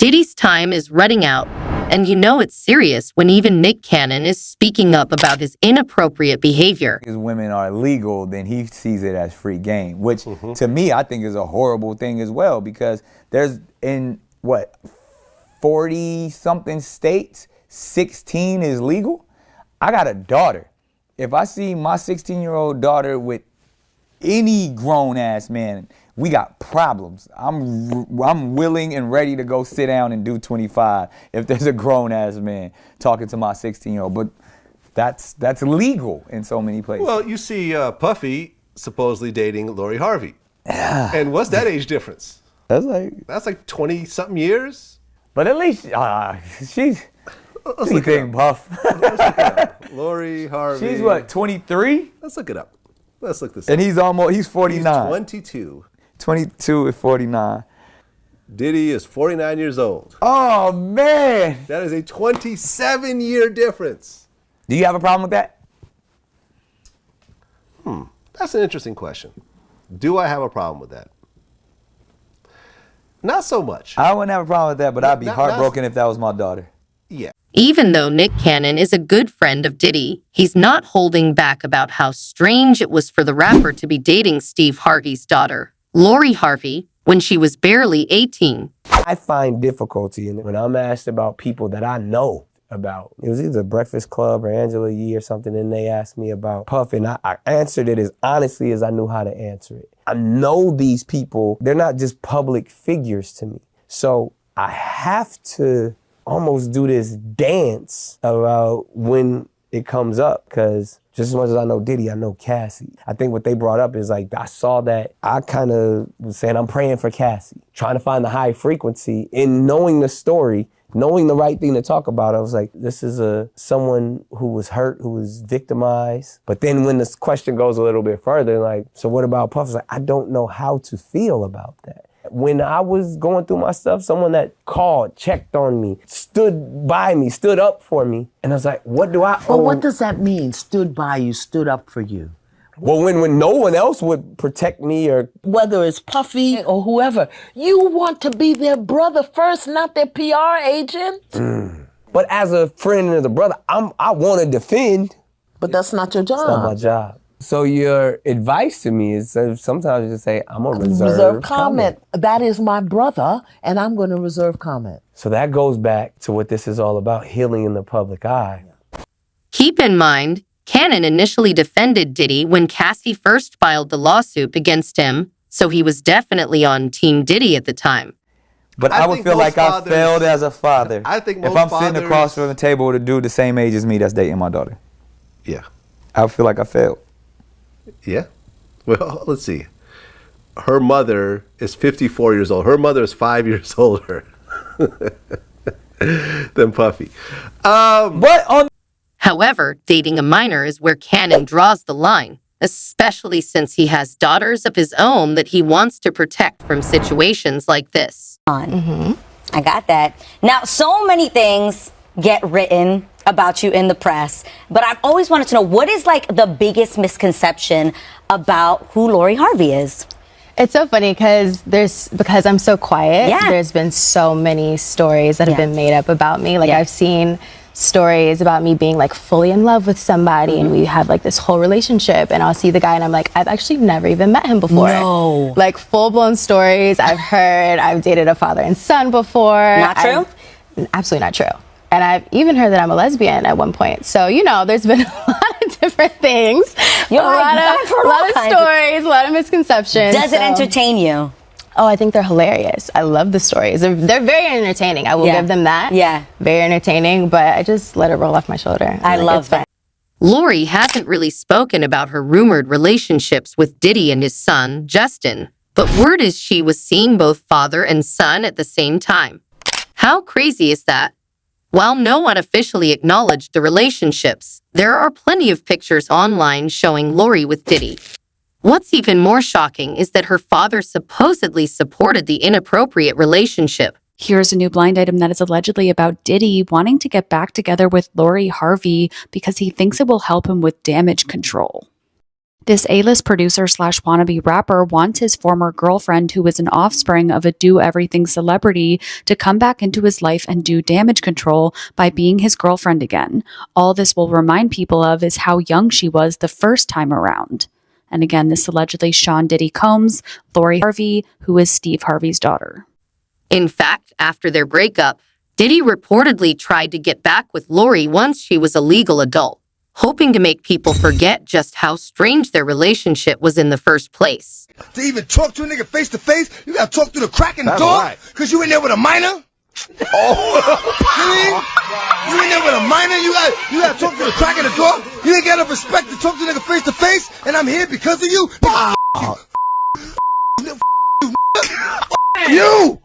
Diddy's time is running out, and you know it's serious when even Nick Cannon is speaking up about his inappropriate behavior. As women are legal, then he sees it as free game, which to me I think is a horrible thing as well, because there's in 40-something states, 16 is legal. I got a daughter. If I see my 16-year-old daughter with any grown-ass man, we got problems. I'm willing and ready to go sit down and do 25 if there's a grown-ass man talking to my 16-year-old. But that's legal in so many places. Well, you see Puffy supposedly dating Lori Harvey. Yeah. And what's that age difference? That's like 20-something years? But at least she's anything Puff. Lori Harvey. She's what, 23? Let's look it up. Let's look this up. And he's 49. He's 22. 22 and 49. Diddy is 49 years old. Oh, man. That is a 27-year difference. Do you have a problem with that? That's an interesting question. Do I have a problem with that? Not so much. I wouldn't have a problem with that, but I'd be heartbroken if that was my daughter. Yeah. Even though Nick Cannon is a good friend of Diddy, he's not holding back about how strange it was for the rapper to be dating Steve Harvey's daughter, Lori Harvey, when she was barely 18. I find difficulty in it when I'm asked about people that I know about. It was either Breakfast Club or Angela Yee or something, and they asked me about Puff, and I answered it as honestly as I knew how to answer it. I know these people, they're not just public figures to me. So I have to almost do this dance about when it comes up, because just as much as I know Diddy, I know Cassie. I think what they brought up is like, I saw that, I kind of was saying, I'm praying for Cassie, trying to find the high frequency in knowing the story, knowing the right thing to talk about. I was like, this is someone who was hurt, who was victimized. But then when this question goes a little bit further, like, so what about Puff? It's like, I don't know how to feel about that. When I was going through my stuff, someone that called, checked on me, stood by me, stood up for me. And I was like, what do I owe? Well, what does that mean, stood by you, stood up for you? Well, when no one else would protect me, or whether it's Puffy or whoever, you want to be their brother first, not their PR agent. But as a friend and as a brother, I want to defend. But that's not your job. It's not my job. So your advice to me is sometimes you just say, I'm going to reserve comment. That is my brother, and I'm going to reserve comment. So that goes back to what this is all about, healing in the public eye. Keep in mind, Cannon initially defended Diddy when Cassie first filed the lawsuit against him, so he was definitely on Team Diddy at the time. But I would feel like I failed as a father. I think if I'm sitting across from the table with a dude the same age as me that's dating my daughter. Yeah. I would feel like I failed. Yeah. Well, let's see. Her mother is 54 years old. Her mother is 5 years older than Puffy. However, dating a minor is where Cannon draws the line, especially since he has daughters of his own that he wants to protect from situations like this. I got that. Now, so many things get written about you in the press, but I've always wanted to know, what is like the biggest misconception about who Lori Harvey is? It's so funny because I'm so quiet. Yeah. There's been so many stories that have been made up about me. Like I've seen stories about me being like fully in love with somebody and we have like this whole relationship, and I'll see the guy and I'm like, I've actually never even met him before. No. Like full-blown stories I've heard. I've dated a father and son before. Not true? Absolutely not true. And I've even heard that I'm a lesbian at one point. So, you know, there's been a lot of different things. You're a lot of stories, a lot of misconceptions. Does it entertain you? Oh, I think they're hilarious. I love the stories. They're very entertaining. I will give them that. Yeah. Very entertaining, but I just let it roll off my shoulder. I love that. Lori hasn't really spoken about her rumored relationships with Diddy and his son, Justin. But word is she was seeing both father and son at the same time. How crazy is that? While no one officially acknowledged the relationships, there are plenty of pictures online showing Lori with Diddy. What's even more shocking is that her father supposedly supported the inappropriate relationship. Here's a new blind item that is allegedly about Diddy wanting to get back together with Lori Harvey because he thinks it will help him with damage control. This A-list producer slash wannabe rapper wants his former girlfriend, who is an offspring of a do-everything celebrity, to come back into his life and do damage control by being his girlfriend again. All this will remind people of is how young she was the first time around. And again, this allegedly Sean Diddy Combs, Lori Harvey, who is Steve Harvey's daughter. In fact, after their breakup, Diddy reportedly tried to get back with Lori once she was a legal adult, hoping to make people forget just how strange their relationship was in the first place. To even talk to a nigga face to face, you gotta talk through the crack in the door? Right. Cause you in there with a minor? Oh. You in there with a minor? You gotta talk through the crack in the door? You ain't got enough respect to talk to a nigga face to face, and I'm here because of you? You!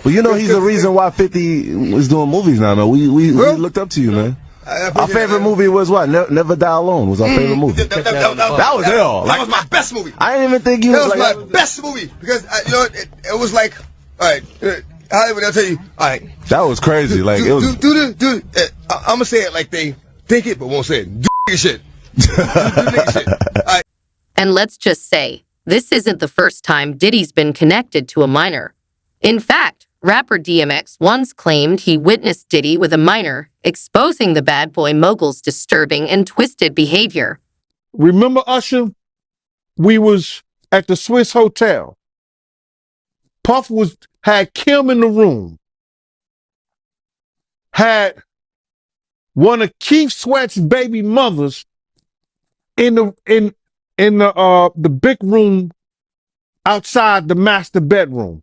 Well, you know he's the reason why 50 is doing movies now, man. We looked up to you, man. Our favorite movie was what? Never Die Alone was our favorite movie. That was ill. That was my best movie. I didn't even think you was like... That was my best movie. Because, it was like... Alright, Hollywood, I'll tell you. Alright. That was crazy. Like, it was... I'm gonna say it like they think it, but won't say it. Do nigga shit. Do nigga shit. Alright. And let's just say, this isn't the first time Diddy's been connected to a minor. In fact, rapper DMX once claimed he witnessed Diddy with a minor, exposing the bad boy mogul's disturbing and twisted behavior. Remember, Usher? We was at the Swiss Hotel. Puff had Kim in the room. Had one of Keith Sweat's baby mothers in the big room outside the master bedroom.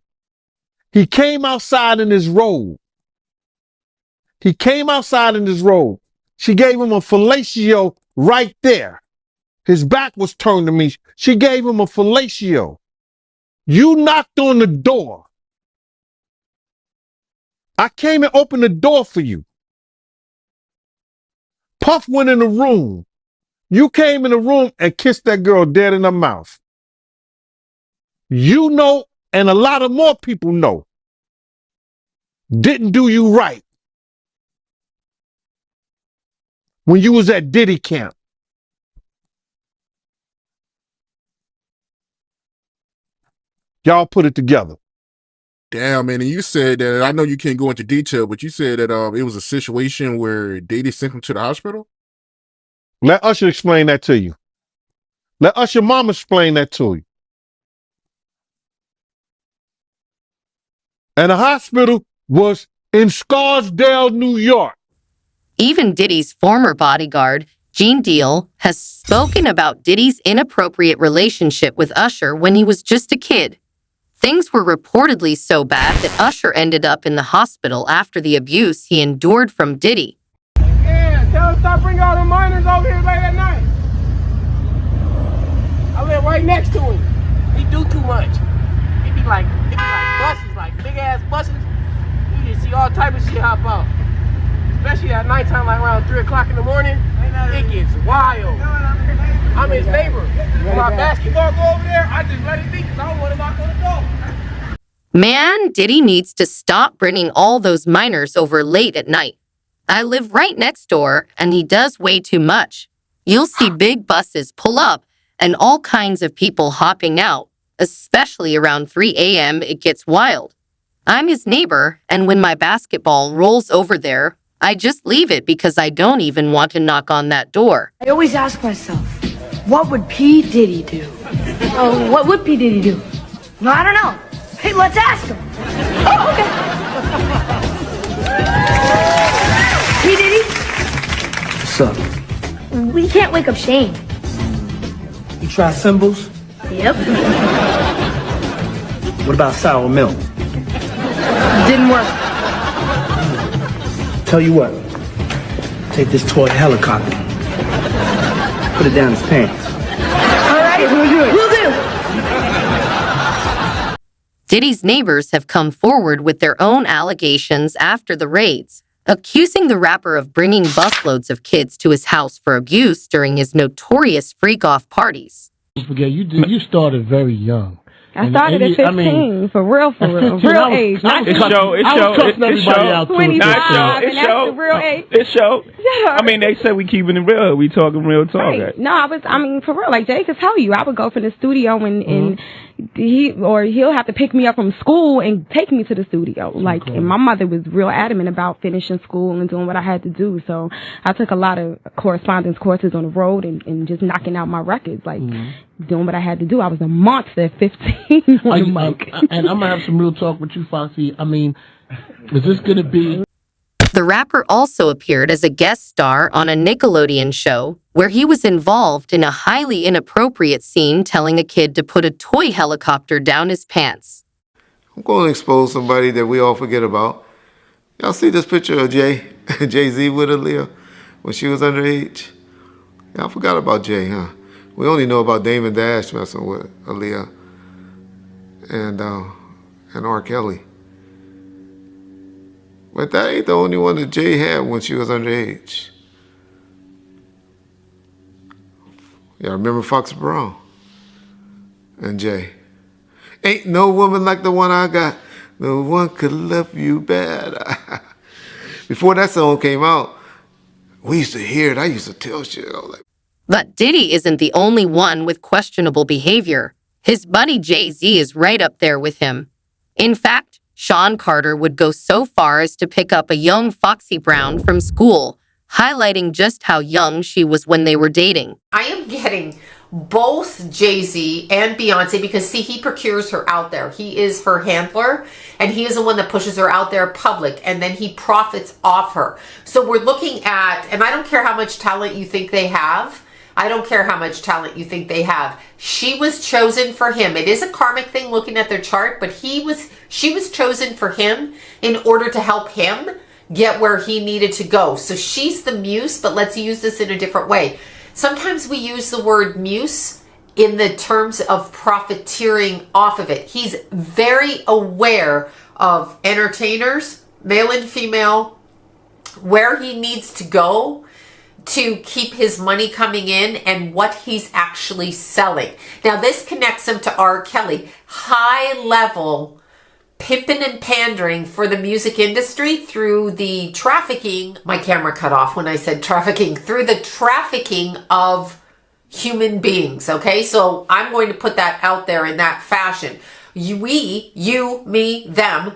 He came outside in his robe. She gave him a fellatio right there. His back was turned to me. She gave him a fellatio. You knocked on the door. I came and opened the door for you. Puff went in the room. You came in the room and kissed that girl dead in her mouth. You know, and a lot of more people know, didn't do you right when you was at Diddy camp. Y'all put it together. Damn, man, and you said that, I know you can't go into detail, but you said that it was a situation where Diddy sent him to the hospital? Let Usher explain that to you. Let Usher mama explain that to you. And the hospital was in Scarsdale, New York. Even Diddy's former bodyguard, Gene Deal, has spoken about Diddy's inappropriate relationship with Usher when he was just a kid. Things were reportedly so bad that Usher ended up in the hospital after the abuse he endured from Diddy. Yeah, tell him stop bringing all the minors over here late at night. I live right next to him. He do too much. It be like buses, like big ass buses. You just see all type of shit hop out. Especially at nighttime, like around 3 o'clock in the morning. It gets wild. I'm his neighbor. When my basketball go over there, I just let it be because I don't want to knock on the door. Man, Diddy needs to stop bringing all those minors over late at night. I live right next door, and he does way too much. You'll see big buses pull up and all kinds of people hopping out, especially around 3 a.m. It gets wild. I'm his neighbor, and when my basketball rolls over there, I just leave it because I don't even want to knock on that door. I always ask myself, what would P. Diddy do? Oh, what would P. Diddy do? No, I don't know. Hey, let's ask him. Oh, okay. P. Diddy? What's up? We can't wake up Shane. You try symbols? Yep. What about sour milk? Didn't work. Tell you what, take this toy helicopter, put it down his pants. All right, we'll do it. We'll do. Diddy's neighbors have come forward with their own allegations after the raids, accusing the rapper of bringing busloads of kids to his house for abuse during his notorious freak-off parties. Don't forget, you started very young. I started at 15, for real, real age. It show. And that's the real age. It show. I mean, they say we keeping it real. We talking real talk. Right. No, for real, like Jay could tell you, I would go from the studio and he'll have to pick me up from school and take me to the studio. Like, and my mother was real adamant about finishing school and doing what I had to do. So I took a lot of correspondence courses on the road and just knocking out my records, like doing what I had to do. I was a monster at 15 on the mic. And I'm gonna have some real talk with you, Foxy. I mean, is this gonna be? The rapper also appeared as a guest star on a Nickelodeon show where he was involved in a highly inappropriate scene telling a kid to put a toy helicopter down his pants. I'm going to expose somebody that we all forget about. Y'all see this picture of Jay-Z with Aaliyah when she was underage? Y'all forgot about Jay, huh? We only know about Damon Dash messing with Aaliyah and R. Kelly. But that ain't the only one that Jay had when she was underage. Y'all remember Fox Brown and Jay? Ain't no woman like the one I got. No one could love you better. Before that song came out, we used to hear it. I used to tell shit. I was like, but Diddy isn't the only one with questionable behavior. His buddy Jay-Z is right up there with him. In fact, Sean Carter would go so far as to pick up a young Foxy Brown from school, highlighting just how young she was when they were dating. I am getting both Jay-Z and Beyonce because, see, he procures her out there. He is her handler, and he is the one that pushes her out there public, and then he profits off her. So we're looking at, and I don't care how much talent you think they have. I don't care how much talent you think they have. She was chosen for him. It is a karmic thing looking at their chart, but she was chosen for him in order to help him get where he needed to go. So she's the muse, but let's use this in a different way. Sometimes we use the word muse in the terms of profiteering off of it. He's very aware of entertainers, male and female, where he needs to go to keep his money coming in and what he's actually selling. Now, this connects him to R. Kelly. High level pimping and pandering for the music industry through the trafficking. My camera cut off when I said trafficking. Through the trafficking of human beings, okay? So I'm going to put that out there in that fashion. You, me, them,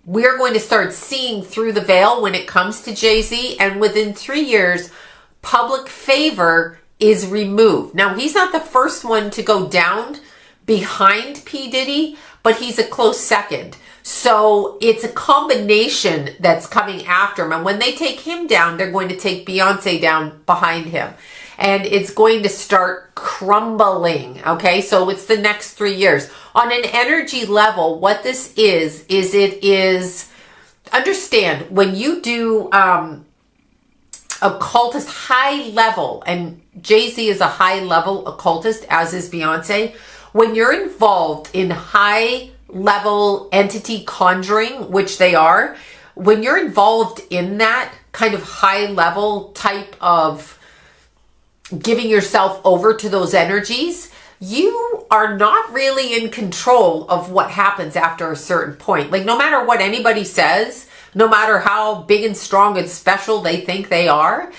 we're going to start seeing through the veil when it comes to Jay-Z, and within 3 years, public favor is removed. Now, he's not the first one to go down behind P. Diddy, but he's a close second. So it's a combination that's coming after him. And when they take him down, they're going to take Beyonce down behind him. And it's going to start crumbling, okay? So it's the next 3 years. On an energy level, what this is it is, understand, when you do occultist high level, and Jay-Z is a high level occultist, as is Beyonce. When you're involved in high level entity conjuring, which they are, when you're involved in that kind of high level type of giving yourself over to those energies, you are not really in control of what happens after a certain point. Like, no matter what anybody says, no matter how big and strong and special they think they are,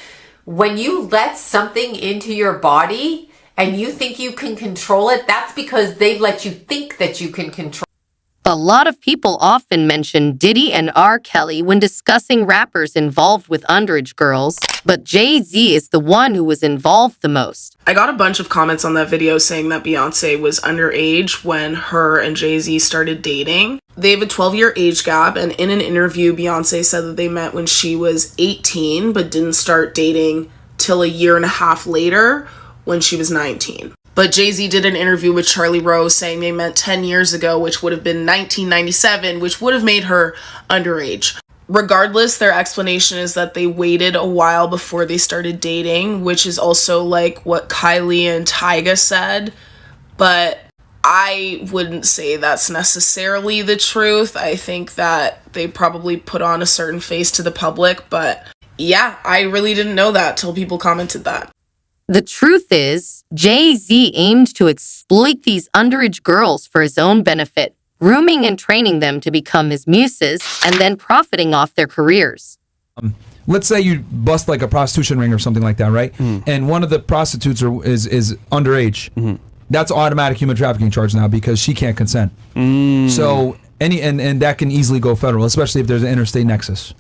when you let something into your body and you think you can control it, that's because they've let you think that you can control. A lot of people often mention Diddy and R. Kelly when discussing rappers involved with underage girls, but Jay-Z is the one who was involved the most. I got a bunch of comments on that video saying that Beyonce was underage when her and Jay-Z started dating. They have a 12-year age gap, and in an interview, Beyonce said that they met when she was 18, but didn't start dating till a year and a half later when she was 19. But Jay-Z did an interview with Charlie Rose saying they met 10 years ago, which would have been 1997, which would have made her underage. Regardless, their explanation is that they waited a while before they started dating, which is also like what Kylie and Tyga said. But I wouldn't say that's necessarily the truth. I think that they probably put on a certain face to the public. But yeah, I really didn't know that till people commented that. The truth is, Jay-Z aimed to exploit these underage girls for his own benefit, grooming and training them to become his muses and then profiting off their careers. Let's say you bust like a prostitution ring or something like that, right? And one of the prostitutes is underage. That's automatic human trafficking charge now because she can't consent. So and that can easily go federal, especially if there's an interstate nexus.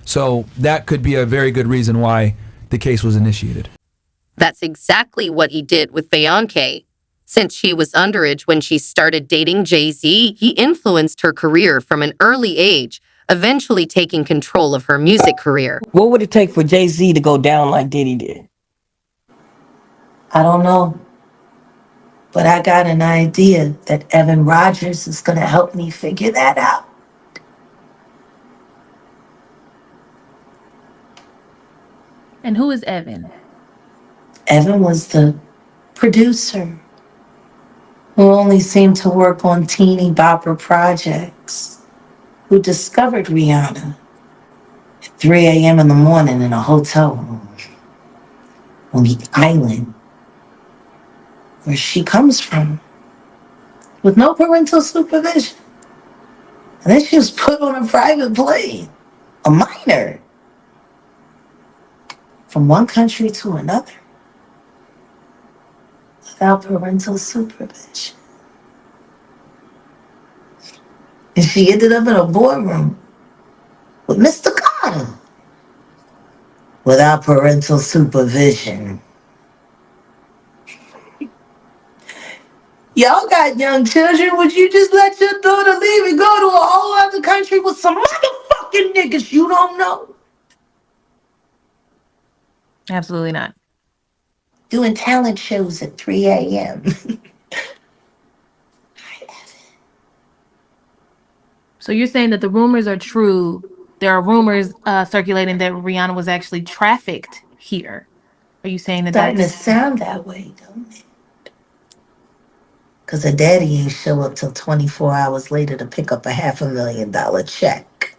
So that could be a very good reason why the case was initiated. That's exactly what he did with Beyonce. Since she was underage when she started dating Jay-Z, he influenced her career from an early age, eventually taking control of her music career. What would it take for Jay-Z to go down like Diddy did? I don't know. But I got an idea that Evan Rogers is going to help me figure that out. And who is Evan? Evan was the producer who only seemed to work on teeny bopper projects, who discovered Rihanna at 3 a.m. in the morning in a hotel room on the island where she comes from, with no parental supervision. And then she was put on a private plane, a minor, from one country to another, without parental supervision. And she ended up in a boardroom with Mr. Carter, without parental supervision. Y'all got young children. Would you just let your daughter leave and go to a whole other country with some motherfucking niggas you don't know? Absolutely not. Doing talent shows at 3 a.m. So you're saying that the rumors are true. There are rumors circulating that Rihanna was actually trafficked here. Are you saying that Starting to that's... sound that way, don't it? Because her daddy ain't show up till 24 hours later to pick up a $500,000 check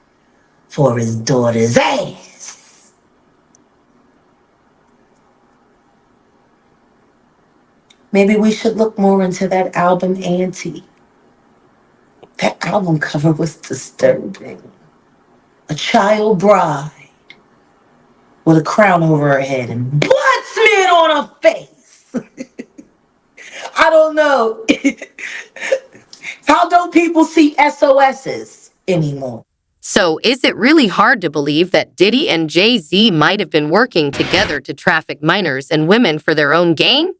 for his daughter's ass. Maybe we should look more into that album, Auntie. That album cover was disturbing. A child bride with a crown over her head and blood smeared on her face. I don't know. How don't people see SOSs anymore? So is it really hard to believe that Diddy and Jay-Z might have been working together to traffic minors and women for their own gain?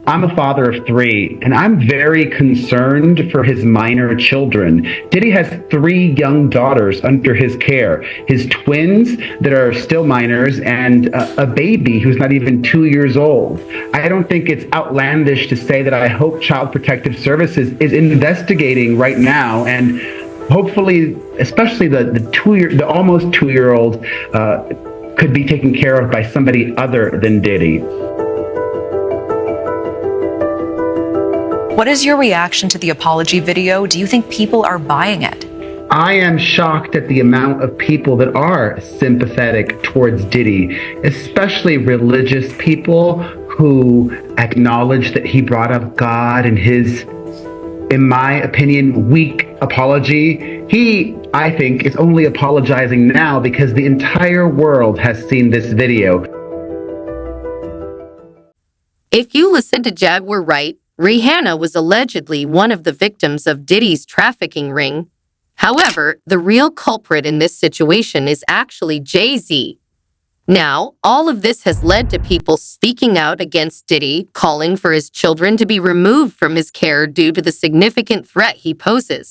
I'm a father of 3, and I'm very concerned for his minor children. Diddy has 3 young daughters under his care, his twins that are still minors, and a baby who's not even 2 years old. I don't think it's outlandish to say that I hope Child Protective Services is investigating right now, and hopefully, especially the almost 2-year-old could be taken care of by somebody other than Diddy. What is your reaction to the apology video? Do you think people are buying it? I am shocked at the amount of people that are sympathetic towards Diddy, especially religious people who acknowledge that he brought up God in his, in my opinion, weak apology. He, I think, is only apologizing now because the entire world has seen this video. If you listen to Jaguar right, Rihanna was allegedly one of the victims of Diddy's trafficking ring. However, the real culprit in this situation is actually Jay-Z. Now, all of this has led to people speaking out against Diddy, calling for his children to be removed from his care due to the significant threat he poses.